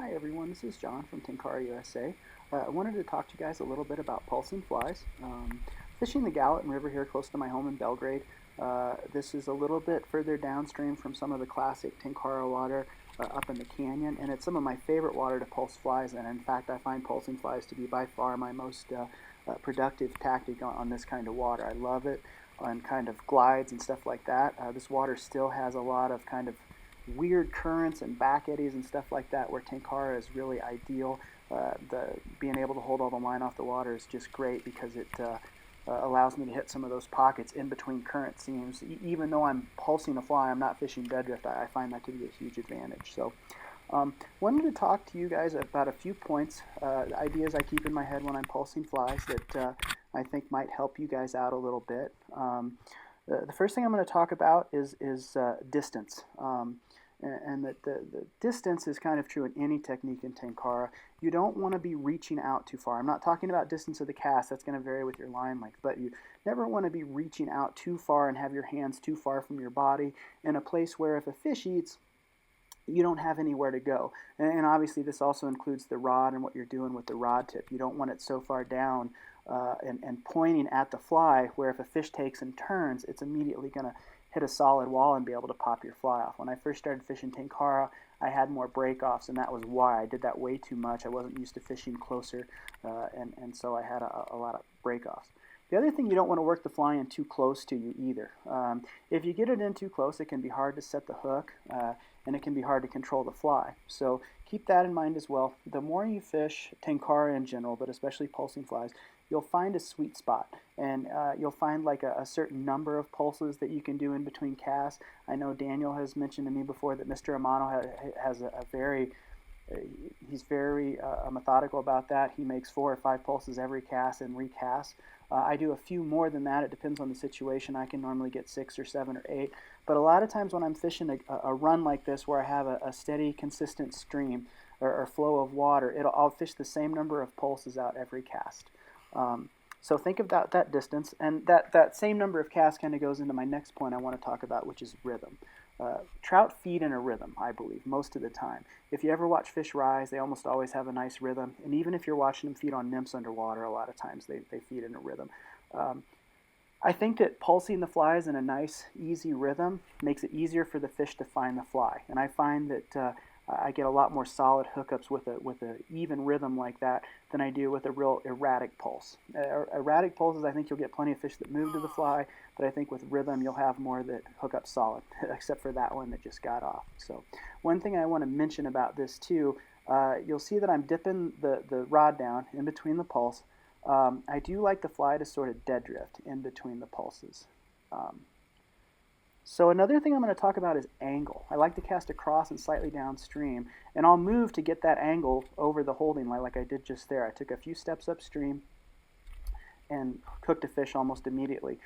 Hi everyone, this is John from Tenkara, USA. I wanted to talk to you guys a little bit about pulsing flies. Fishing the Gallatin River here close to my home in Belgrade. This is a little bit further downstream from some of the classic Tenkara water up in the canyon, and it's some of my favorite water to pulse flies in. In fact, I find pulsing flies to be by far my most productive tactic on this kind of water. I love it on kind of glides and stuff like that. This water still has a lot of kind of weird currents and back eddies and stuff like that where Tenkara is really ideal. The being able to hold all the line off the water is just great because it allows me to hit some of those pockets in between current seams. Even though I'm pulsing a fly, I'm not fishing dead drift. I find that to be a huge advantage. So wanted to talk to you guys about a few points, ideas I keep in my head when I'm pulsing flies that I think might help you guys out a little bit. The first thing I'm going to talk about is distance. And the distance is kind of true in any technique in Tenkara. You don't want to be reaching out too far. I'm not talking about distance of the cast. That's going to vary with your line length. But you never want to be reaching out too far and have your hands too far from your body in a place where if a fish eats, you don't have anywhere to go. And obviously this also includes the rod and what you're doing with the rod tip. You don't want it so far down and pointing at the fly where if a fish takes and turns, it's immediately going to hit a solid wall and be able to pop your fly off. When I first started fishing Tenkara, I had more break-offs, and that was why. I did that way too much. I wasn't used to fishing closer, and so I had a lot of break-offs. The other thing, you don't want to work the fly in too close to you either. If you get it in too close, it can be hard to set the hook, and it can be hard to control the fly. So keep that in mind as well. The more you fish Tenkara in general, but especially pulsing flies, you'll find a sweet spot, and you'll find like a certain number of pulses that you can do in between casts. I know Daniel has mentioned to me before that Mr. Amano has a very he's very methodical about that. He makes 4 or 5 pulses every cast and recasts. I do a few more than that. It depends on the situation. I can normally get 6 or 7 or 8. But a lot of times when I'm fishing a run like this where I have a steady, consistent stream or flow of water, I'll fish the same number of pulses out every cast. So think about that distance, and that same number of casts kind of goes into my next point I want to talk about, which is rhythm. Trout feed in a rhythm, I believe, most of the time. If you ever watch fish rise, they almost always have a nice rhythm, and even if you're watching them feed on nymphs underwater, a lot of times they feed in a rhythm. I think that pulsing the flies in a nice, easy rhythm makes it easier for the fish to find the fly, and I find that I get a lot more solid hookups with a even rhythm like that than I do with a real erratic pulse. Erratic pulses, I think you'll get plenty of fish that move to the fly, but I think with rhythm you'll have more that hook up solid, except for that one that just got off. So one thing I want to mention about this too, you'll see that I'm dipping the rod down in between the pulse. I do like the fly to sort of dead drift in between the pulses. So another thing I'm going to talk about is angle. I like to cast across and slightly downstream, and I'll move to get that angle over the holding line like I did just there. I took a few steps upstream and cooked a fish almost immediately.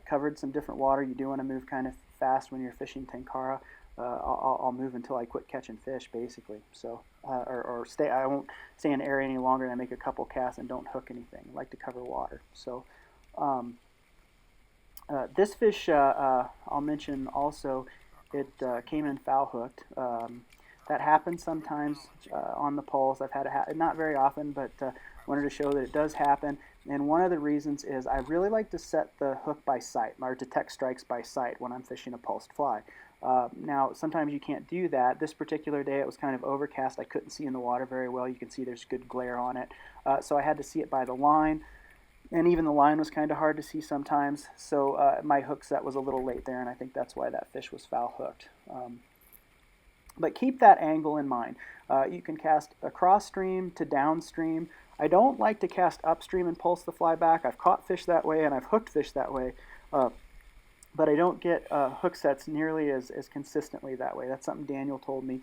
Covered some different water. You do want to move kind of fast when you're fishing Tenkara. I'll move until I quit catching fish, basically. So, or stay. I won't stay in the area any longer than I make a couple casts and don't hook anything. I like to cover water. So. This fish, I'll mention also, it came in foul hooked. That happens sometimes on the pulse. I've had it not very often, but wanted to show that it does happen. And one of the reasons is I really like to set the hook by sight, or detect strikes by sight when I'm fishing a pulsed fly. Now, sometimes you can't do that. This particular day it was kind of overcast. I couldn't see in the water very well. You can see there's good glare on it. So I had to see it by the line. And even the line was kind of hard to see sometimes, so my hook set was a little late there, and I think that's why that fish was foul hooked. But keep that angle in mind. You can cast across stream to downstream. I don't like to cast upstream and pulse the fly back. I've caught fish that way, and I've hooked fish that way, but I don't get hook sets nearly as consistently that way. That's something Daniel told me.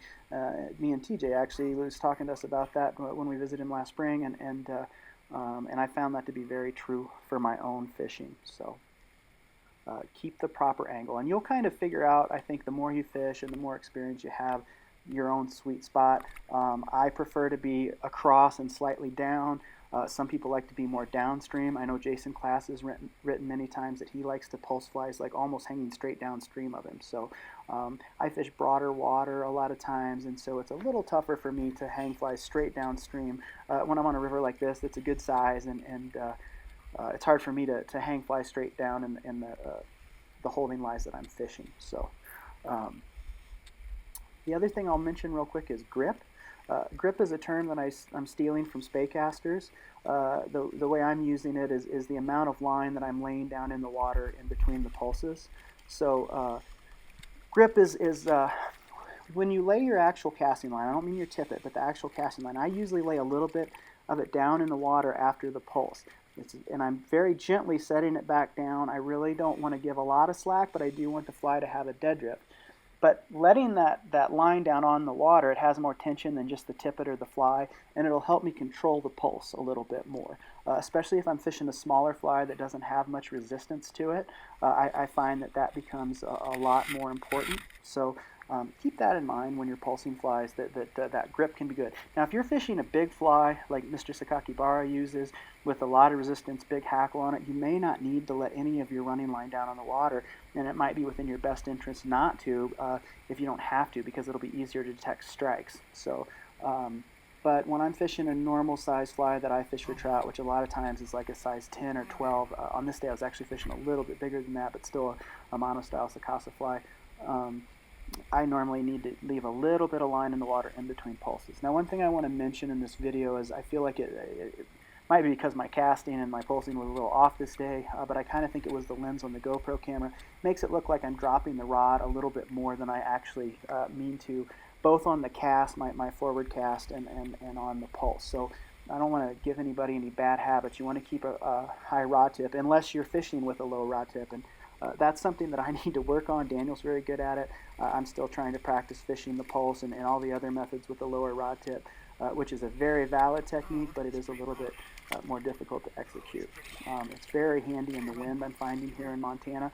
Me and TJ actually was talking to us about that when we visited him last spring, and I found that to be very true for my own fishing. So keep the proper angle. And you'll kind of figure out, I think, the more you fish and the more experience you have, your own sweet spot. I prefer to be across and slightly down. Some people like to be more downstream. I know Jason Class has written many times that he likes to pulse flies like almost hanging straight downstream of him. So I fish broader water a lot of times, and so it's a little tougher for me to hang flies straight downstream. When I'm on a river like this, that's a good size, and it's hard for me to hang flies straight down in the holding lies that I'm fishing. So um, the other thing I'll mention real quick is grip. Grip is a term that I'm stealing from spaycasters. The way I'm using it is the amount of line that I'm laying down in the water in between the pulses. So grip is when you lay your actual casting line. I don't mean your tippet, but the actual casting line. I usually lay a little bit of it down in the water after the pulse. And I'm very gently setting it back down. I really don't want to give a lot of slack, but I do want the fly to have a dead drift. But letting that line down on the water, it has more tension than just the tippet or the fly, and it'll help me control the pulse a little bit more. Especially if I'm fishing a smaller fly that doesn't have much resistance to it, I find that becomes a lot more important. So keep that in mind when you're pulsing flies, that grip can be good. Now if you're fishing a big fly like Mr. Sakakibara uses with a lot of resistance, big hackle on it, you may not need to let any of your running line down on the water, and it might be within your best interest not to if you don't have to, because it'll be easier to detect strikes. So but when I'm fishing a normal size fly that I fish for trout, which a lot of times is like a size 10 or 12, on this day I was actually fishing a little bit bigger than that, but still a monostyle Sakasa fly, I normally need to leave a little bit of line in the water in between pulses. Now one thing I want to mention in this video is I feel like it might be because my casting and my pulsing was a little off this day, but I kind of think it was the lens on the GoPro camera. Makes it look like I'm dropping the rod a little bit more than I actually mean to, both on the cast, my forward cast, and on the pulse. So I don't want to give anybody any bad habits. You want to keep a high rod tip unless you're fishing with a low rod tip, and that's something that I need to work on. Daniel's very good at it. I'm still trying to practice fishing the pulse and all the other methods with the lower rod tip, which is a very valid technique, but it is a little bit more difficult to execute. It's very handy in the wind, I'm finding, here in Montana.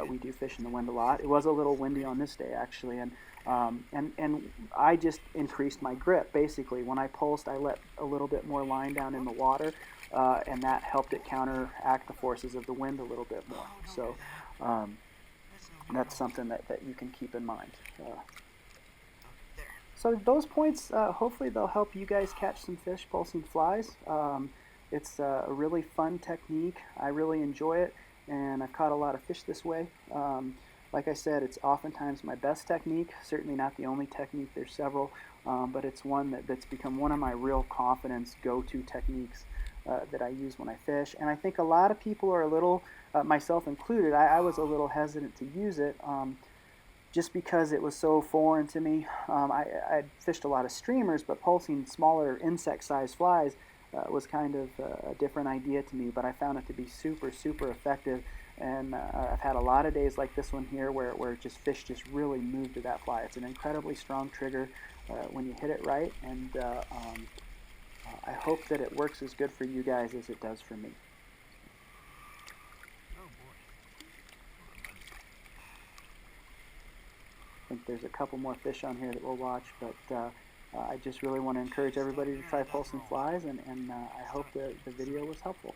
We do fish in the wind a lot. It was a little windy on this day, actually, and I just increased my grip. Basically, when I pulsed, I let a little bit more line down in the water, and that helped it counteract the forces of the wind a little bit more. So that's something that you can keep in mind. So those points, hopefully they'll help you guys catch some fish pulsing flies. It's a really fun technique. I really enjoy it, and I've caught a lot of fish this way. Like I said, it's oftentimes my best technique, certainly not the only technique. There's several, but it's one that's become one of my real confidence go-to techniques that I use when I fish. And I think a lot of people are a little, myself included, I was a little hesitant to use it just because it was so foreign to me. I'd fished a lot of streamers, but pulsing smaller insect-sized flies was kind of a different idea to me, but I found it to be super, super effective. And I've had a lot of days like this one here where fish just really move to that fly. It's an incredibly strong trigger when you hit it right, and I hope that it works as good for you guys as it does for me. I think there's a couple more fish on here that we'll watch, but I just really want to encourage everybody to try pulsing flies, and I hope that the video was helpful.